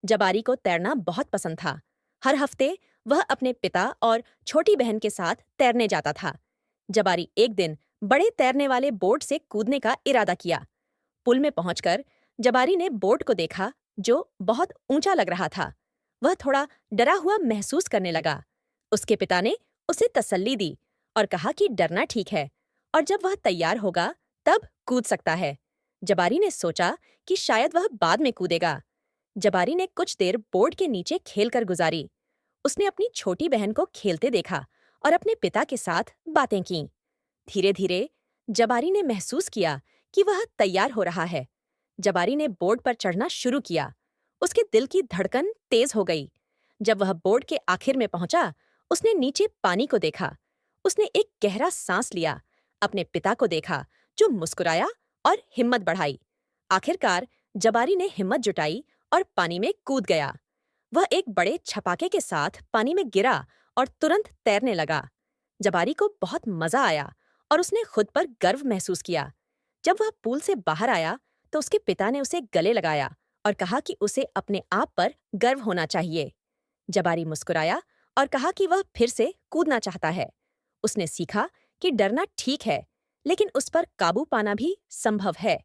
जबारी को तैरना बहुत पसंद था। हर हफ्ते वह अपने पिता और छोटी बहन के साथ तैरने जाता था। जबारी एक दिन बड़े तैरने वाले बोट से कूदने का इरादा किया। पुल में पहुंचकर जबारी ने बोट को देखा, जो बहुत ऊंचा लग रहा था। वह थोड़ा डरा हुआ महसूस करने लगा। उसके पिता ने उसे तसल्ली दी और कहा कि डरना ठीक है और जब वह तैयार होगा तब कूद सकता है। जबारी ने सोचा कि शायद वह बाद में कूदेगा। जबारी ने कुछ देर बोर्ड के नीचे खेलकर गुजारी। उसने अपनी छोटी बहन को खेलते देखा और अपने पिता के साथ बातें कीं। धीरे धीरे जबारी ने महसूस किया कि वह तैयार हो रहा है। जबारी ने बोर्ड पर चढ़ना शुरू किया। उसके दिल की धड़कन तेज हो गई। जब वह बोर्ड के आखिर में पहुंचा, उसने नीचे पानी को देखा। उसने एक गहरा सांस लिया, अपने पिता को देखा जो मुस्कुराया और हिम्मत बढ़ाई। आखिरकार जबारी ने हिम्मत जुटाई और पानी में कूद गया। वह एक बड़े छपाके के साथ पानी में गिरा और तुरंत तैरने लगा। जबारी को बहुत मजा आया और उसने खुद पर गर्व महसूस किया। जब वह पूल से बाहर आया तो उसके पिता ने उसे गले लगाया और कहा कि उसे अपने आप पर गर्व होना चाहिए। जबारी मुस्कुराया और कहा कि वह फिर से कूदना चाहता है। उसने सीखा कि डरना ठीक है, लेकिन उस पर काबू पाना भी संभव है।